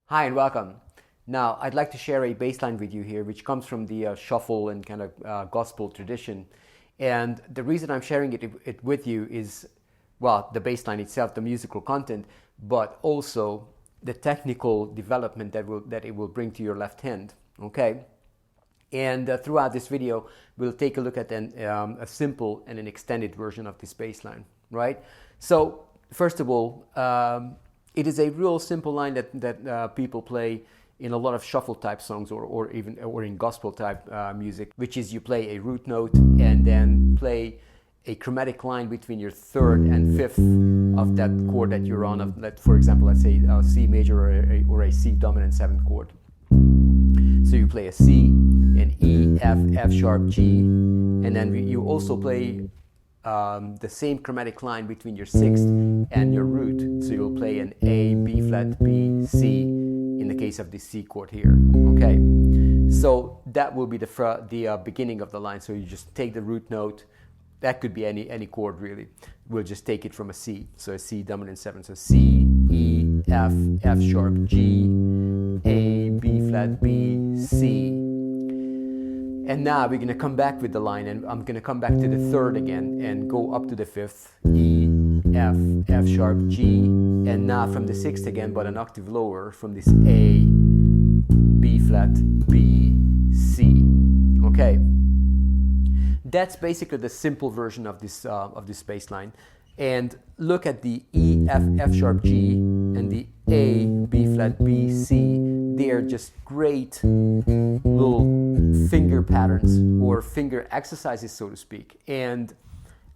Hi and welcome. Now I'd like to share a bass line with you here which comes from the shuffle and kind of gospel tradition, and the reason I'm sharing it with you is, well, the bass line itself, the musical content, but also the technical development that it will bring to your left hand. Okay, and throughout this video we'll take a look at a simple and an extended version of this bass line, right? So first of all, it is a real simple line that people play in a lot of shuffle type songs or in gospel type music, which is you play a root note and then play a chromatic line between your third and fifth of that chord that you're on. For example, let's say a C major or a C dominant seventh chord. So you play a C, an E, F sharp, G, and then you also play the same chromatic line between your sixth and your root. So you'll play an A, B flat, B, C in the case of this C chord here. Okay, so that will be the beginning of the line. So you just take the root note. That could be any chord really. We'll just take it from a C. So a C dominant 7. So C, E, F sharp, G, A, B flat, B, C. And now we're going to come back with the line, and I'm going to come back to the third again and go up to the fifth, E, F sharp, G, and now from the sixth again, but an octave lower, from this A, B flat, B, C. Okay, that's basically the simple version of this bass line. And look at the E, F sharp, G, and the A, B flat, B, C. They are just great little finger patterns or finger exercises, so to speak. And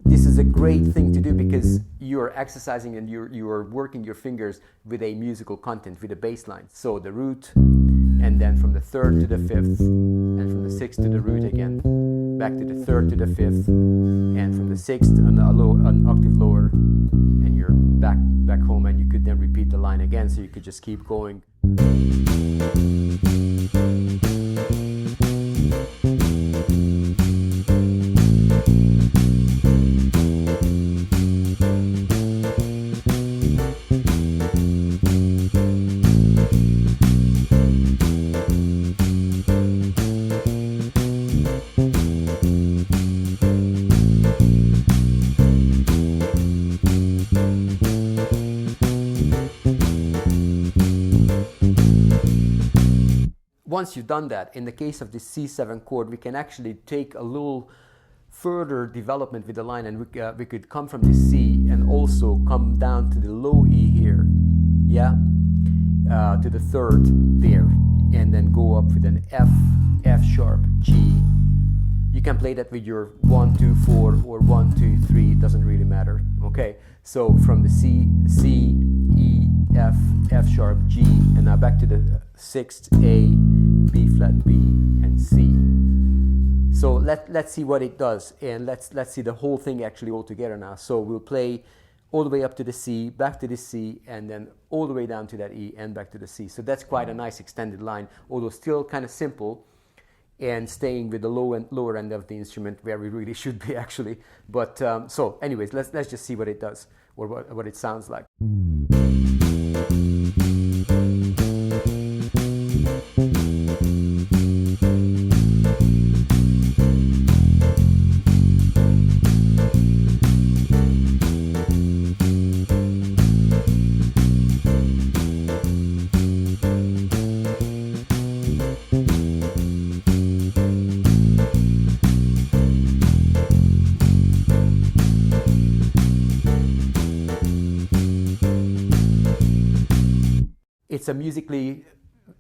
this is a great thing to do because you're exercising and you're working your fingers with a musical content, with a bass line. So the root, and then from the third to the fifth, and from the sixth to the root again, back to the third to the fifth, and from the sixth an octave lower, and you're back home, and you could then repeat the line again, so you could just keep going. Once you've done that, in the case of this C7 chord, we can actually take a little further development with the line, and we could come from this C and also come down to the low E here, yeah, to the third there, and then go up with an F sharp, G. You can play that with your 1, 2, 4 or 1, 2, 3, it doesn't really matter. Okay, so from the C, E, F sharp, G, and now back to the sixth, A, B flat, B, and C. So let's see what it does, and let's see the whole thing actually all together now. So we'll play all the way up to the C, back to the C, and then all the way down to that E and back to the C. So that's quite a nice extended line, although still kind of simple and staying with the lower end of the instrument where we really should be actually. But so anyways, let's just see what it does, or what it sounds like. It's a musically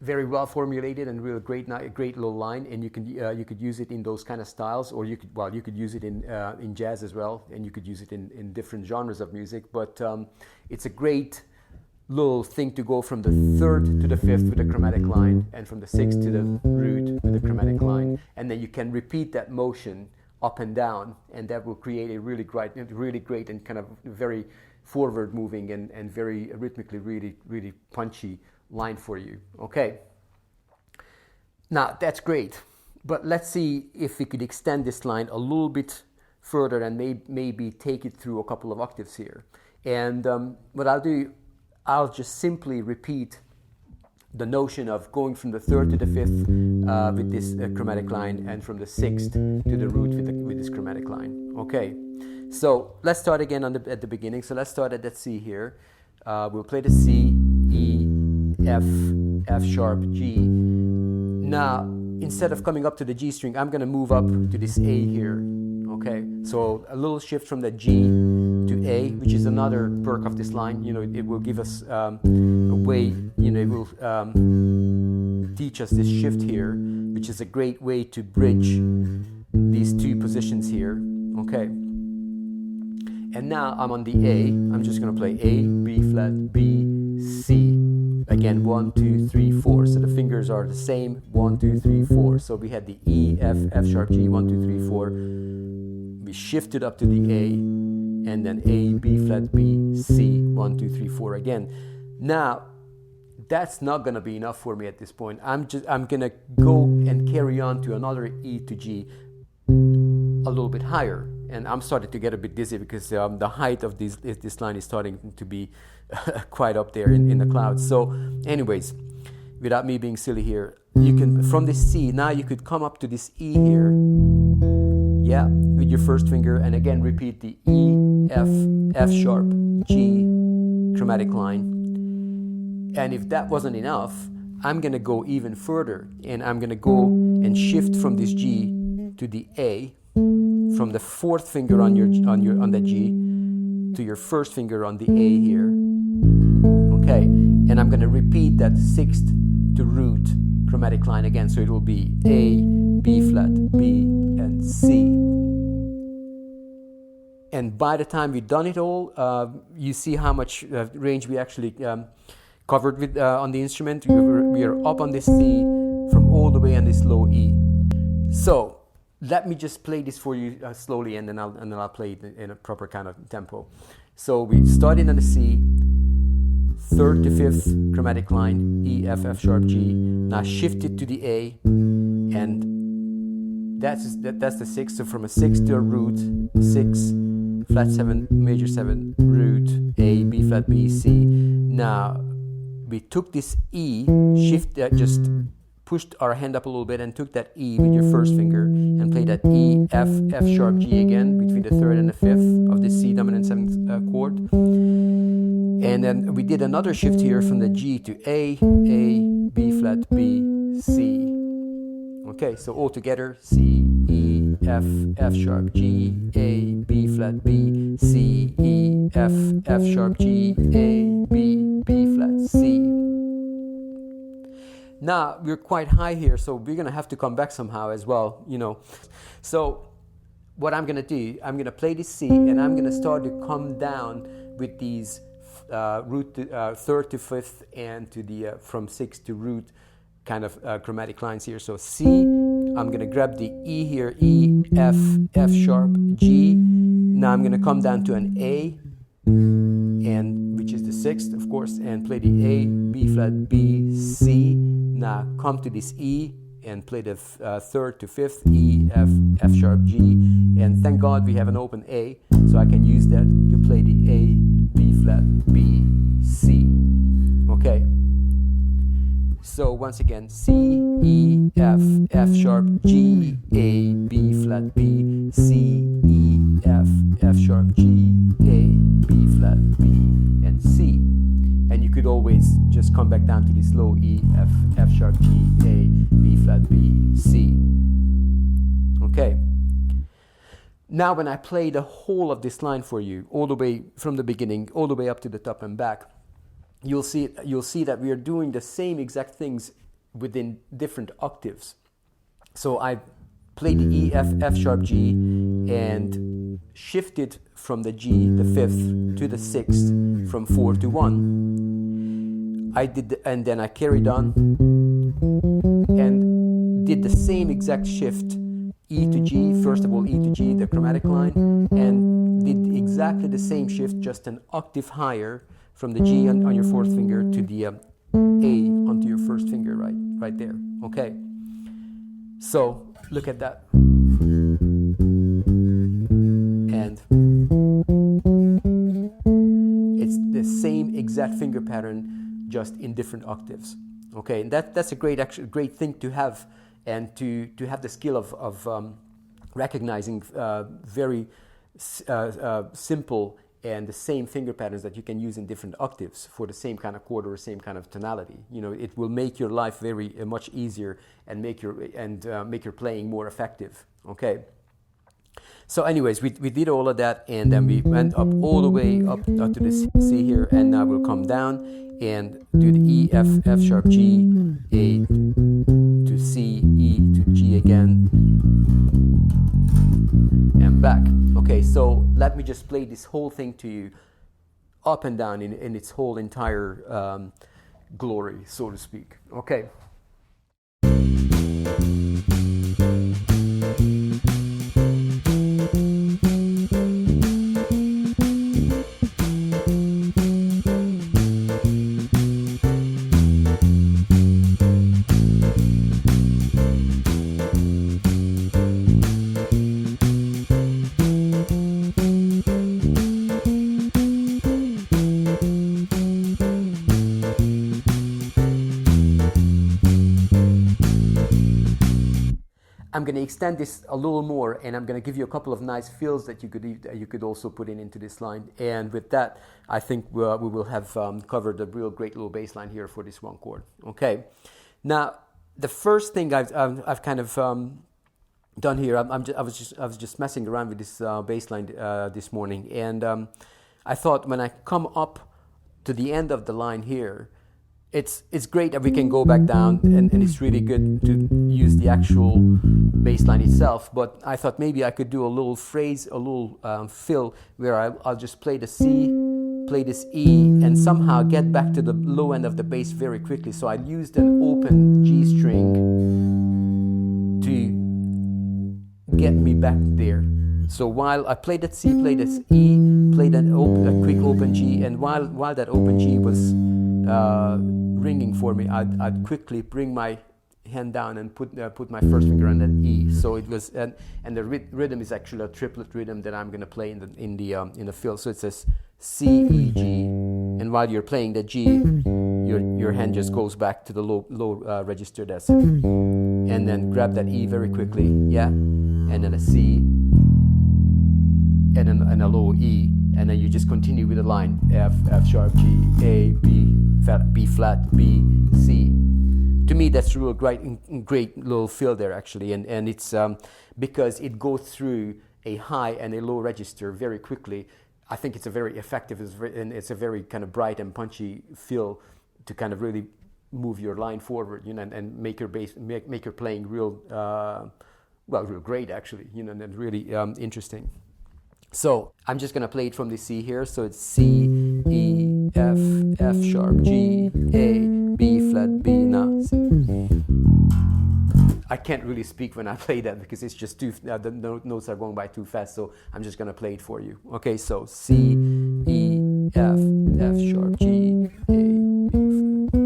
very well formulated and real great little line, and you could use it in those kind of styles, or you could use it in jazz as well, and you could use it in different genres of music. But it's a great little thing to go from the third to the fifth with a chromatic line, and from the sixth to the root with a chromatic line, and then you can repeat that motion up and down, and that will create a really great and kind of very forward moving and very rhythmically really punchy line for you. Okay, now that's great, but let's see if we could extend this line a little bit further and maybe take it through a couple of octaves here. And what I'll do, I'll just simply repeat the notion of going from the third to the fifth with this chromatic line, and from the sixth to the root with this chromatic line. Okay, so let's start again at the beginning. So let's start at that C here. We'll play the C, E, F, F sharp, G. Now, instead of coming up to the G string, I'm going to move up to this A here. Okay, so a little shift from the G to A, which is another perk of this line. You know, it will give us a way, you know, it will teach us this shift here, which is a great way to bridge these two positions here. Okay, and now I'm on the A. I'm just going to play A, B flat, B, C. Again, 1, 2, 3, 4. So the fingers are the same. 1, 2, 3, 4. So we had the E, F, F sharp, G. 1, 2, 3, 4. We shifted up to the A, and then A, B flat, B, C. 1, 2, 3, 4 again. Now, that's not gonna be enough for me at this point. I'm gonna go and carry on to another E to G a little bit higher. And I'm starting to get a bit dizzy because the height of this line is starting to be quite up there in the clouds. So anyways, without me being silly here, you can, from this C, now you could come up to this E here, yeah, with your first finger, and again repeat the E, F, F sharp, G chromatic line. And if that wasn't enough, I'm gonna go even further, and I'm gonna go and shift from this G to the A, from the fourth finger on the G to your first finger on the A here. Okay, and I'm going to repeat that sixth to root chromatic line again, so it will be A, B flat, B, and C. And by the time we've done it all, you see how much range we actually covered with on the instrument. We are up on this C from all the way on this low E. So let me just play this for you slowly, and then I'll play it in a proper kind of tempo. So we started on the C, third to fifth chromatic line, E, F, F sharp, G. Now shifted to the A, and that's the sixth. So from a sixth to a root, 6, flat 7, major 7, root, A, B flat, B, C. Now we took this E, just pushed our hand up a little bit and took that E with your first finger and played that E, F, F sharp, G again between the third and the fifth of the C dominant seventh chord. And then we did another shift here from the G to A, B flat, B, C. Okay, so all together, C, E, F, F sharp, G, A, B flat, B, C, E, F, F sharp, G, A, B flat, C. Now, we're quite high here, so we're going to have to come back somehow as well, you know. So what I'm going to do, I'm going to play this C, and I'm going to start to come down with these root to, third to fifth, and to the from sixth to root kind of chromatic lines here. So C, I'm going to grab the E here, E, F, F sharp, G. Now I'm going to come down to an A, and which is the sixth, of course, and play the A, B flat, B, C. Now come to this E and play the third to fifth, E, F, F sharp, G. And thank God we have an open A, so I can use that to play the A, B flat, B, C. Okay. So once again, C, E, F, F sharp, G, A, B flat, B, C, E, F, F sharp, G, A, B flat, B, and C. And you could always just come back down to this low E, F, F sharp, G, A, B flat, B, C. Okay. Now when I play the whole of this line for you, all the way from the beginning, all the way up to the top and back, you'll see that we are doing the same exact things within different octaves. So I played the E, F, F sharp, G, and shifted from the G, the fifth, to the sixth, from 4 to 1. And then I carried on and did the same exact shift, E to G, first of all E to G, the chromatic line, and did exactly the same shift, just an octave higher, from the G on your fourth finger to the A onto your first finger, right there. Okay. So look at that. And it's the same exact finger pattern, just in different octaves. Okay, and that's a great thing to have, and to have the skill of recognizing very simple and the same finger patterns that you can use in different octaves for the same kind of chord or same kind of tonality. You know, it will make your life very much easier and make your playing more effective. Okay. So, anyways, we did all of that, and then we went up all the way up to the C here, and now we'll come down and do the E, F, F sharp, G, A to C, E to G again, and back. Okay, so let me just play this whole thing to you, up and down in its whole entire glory, so to speak. Okay. I'm going to extend this a little more, and I'm going to give you a couple of nice fills that you could also put into this line. And with that, I think we will have covered a real great little bass line here for this one chord. Okay. Now, the first thing I've kind of done here, I was just messing around with this bass line this morning, and I thought when I come up to the end of the line here, it's great that we can go back down, and it's really good to use the actual bass line itself, but I thought maybe I could do a little phrase, a little fill, where I'll just play the C, play this E, and somehow get back to the low end of the bass very quickly. So I used an open G string to get me back there. So while I played that C, played this E, played a quick open G, and while that open G was ringing for me, I'd quickly bring my hand down and put my first finger on that E. So it was, and the rhythm is actually a triplet rhythm that I'm going to play in the fill. So it says C, E, G, and while you're playing the G, your hand just goes back to the low register. That's it, and then grab that E very quickly, yeah, and then a C, and a low E, and then you just continue with the line F, F sharp, G, A, B flat, B, C. To me, that's a real great little fill there, actually, and it's because it goes through a high and a low register very quickly. I think it's a very effective, and it's a very kind of bright and punchy fill to kind of really move your line forward, you know, and make your bass, make your playing real great, actually, you know, and really interesting. So I'm just gonna play it from the C here. So it's C, E, F, F sharp, G, A, B flat, B. Now I can't really speak when I play that because it's just the notes are going by too fast. So I'm just gonna play it for you. Okay, so C, E, F, F sharp, G, A, B flat.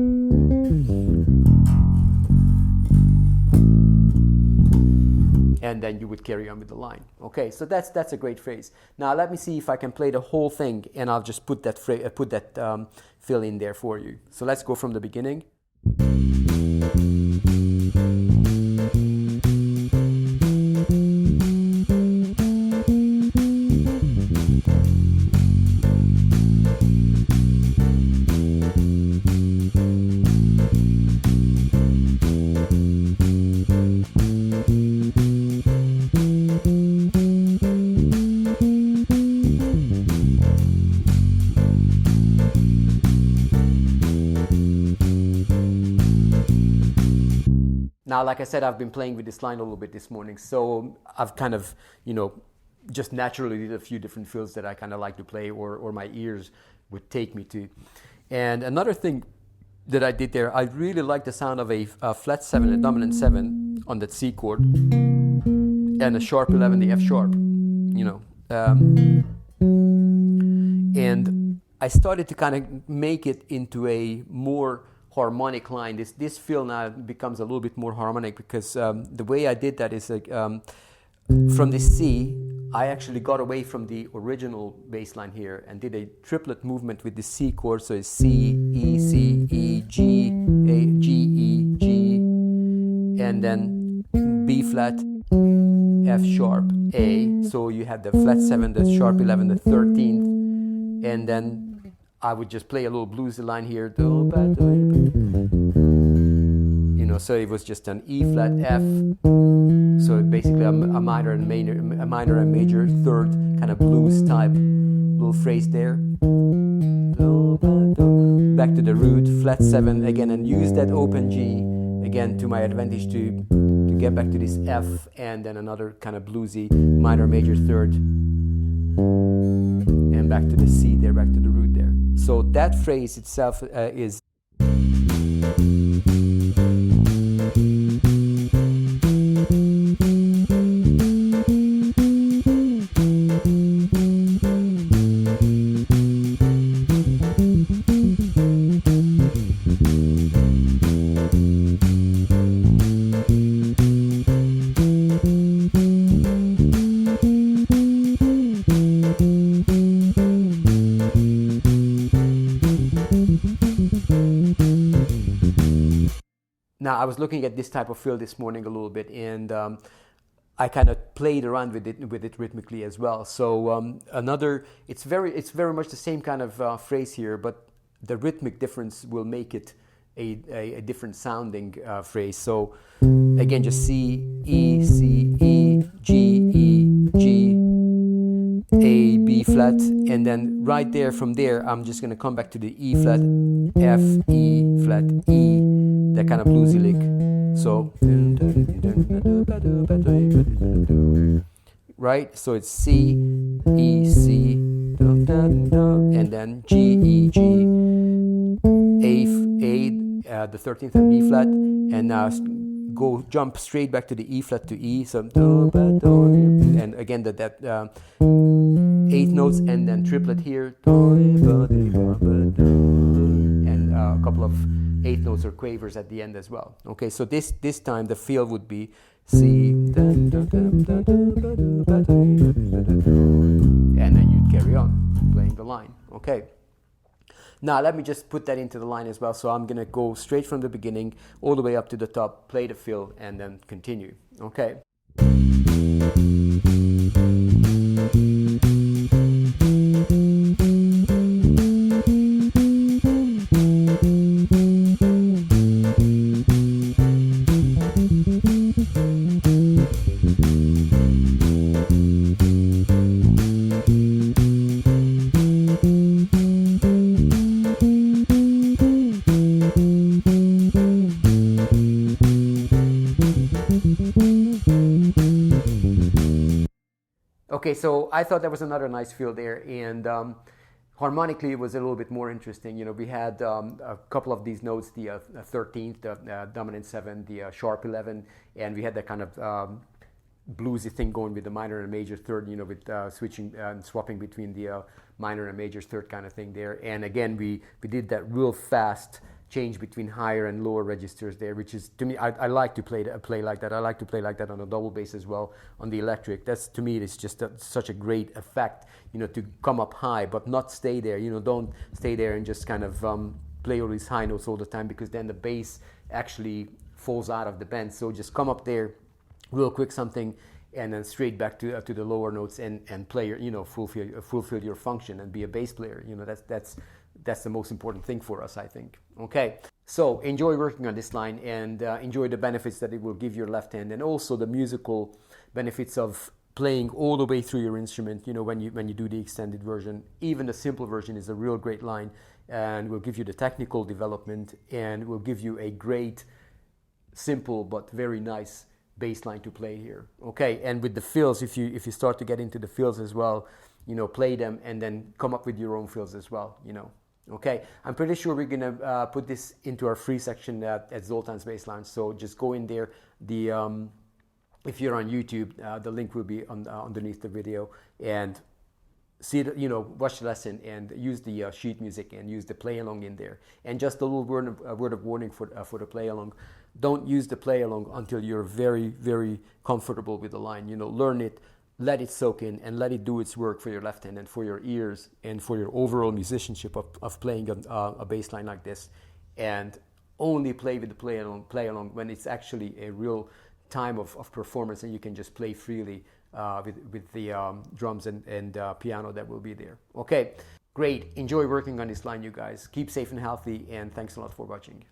And then you would carry on with the line. Okay, so that's a great phrase. Now let me see if I can play the whole thing, and I'll just put that fill in there for you. So let's go from the beginning. Now, like I said, I've been playing with this line a little bit this morning, so I've kind of, just naturally did a few different fills that I kind of like to play, or my ears would take me to. And another thing that I did there, I really like the sound of a flat 7, a dominant 7 on that C chord, and a sharp 11, the F sharp, and I started to kind of make it into a more harmonic line. This fill now becomes a little bit more harmonic, because the way I did that is like from the C, I actually got away from the original bass line here and did a triplet movement with the C chord. So it's C, E, C, E, G, A, G, E, G, and then B flat, F sharp, A. So you had the flat 7, the sharp 11, the 13th, and then I would just play a little bluesy line here. So it was just an E flat F. So basically a minor and major third kind of blues type little phrase there. Back to the root, flat 7 again, and use that open G again to my advantage to get back to this F, and then another kind of bluesy minor major third, and back to the C there, back to the root there. So that phrase itself is Now, I was looking at this type of fill this morning a little bit, and I kind of played around with it rhythmically as well. So it's very much the same kind of phrase here, but the rhythmic difference will make it a different sounding phrase. So again, just C, E, C, E, G, E, G, A, B flat, and then right there from there, I'm just going to come back to the E flat, F, E flat, E, that kind of bluesy lick. So, right? So it's C, E, C, and then G, E, G, A, the 13th and B flat, and now jump straight back to the E flat to E. So, and again that 8 notes, and then triplet here, and a couple of 8 notes or quavers at the end as well. Okay, so this time the feel would be C, and then you'd carry on playing the line. Okay. Now let me just put that into the line as well. So I'm gonna go straight from the beginning all the way up to the top, play the fill, and then continue. Okay. Okay, so I thought that was another nice feel there, and harmonically it was a little bit more interesting. We had a couple of these notes, the 13th, the dominant 7, the sharp 11, and we had that kind of bluesy thing going with the minor and major third, with switching and swapping between the minor and major third kind of thing there. And again, we did that real fast change between higher and lower registers there, which is, to me, I like to play like that. I like to play like that on a double bass as well, on the electric. That's, to me, it's just such a great effect, to come up high but not stay there. Don't stay there and just kind of play all these high notes all the time, because then the bass actually falls out of the band. So just come up there real quick something, and then straight back to the lower notes and play your, fulfill your function and be a bass player. That's the most important thing for us, I think. Okay, so enjoy working on this line, and enjoy the benefits that it will give your left hand, and also the musical benefits of playing all the way through your instrument. When you do the extended version, even the simple version is a real great line, and will give you the technical development, and will give you a great simple but very nice bass line to play here. Okay, and with the fills, if you start to get into the fills as well, you know, play them and then come up with your own fills as well, you know. Okay, I'm pretty sure we're gonna put this into our free section at Zoltan's Bassline. So just go in there. If you're on YouTube, the link will be underneath the video, and see the, you know, watch the lesson and use the sheet music and use the play along in there. And just a little word of warning for the play along: don't use the play along until you're very, very comfortable with the line. You know, learn it, let it soak in, and let it do its work for your left hand and for your ears and for your overall musicianship of playing a bass line like this. And only play with the play along when it's actually a real time of performance, and you can just play freely with the drums and piano that will be there. Okay, great. Enjoy working on this line, you guys. Keep safe and healthy, and thanks a lot for watching.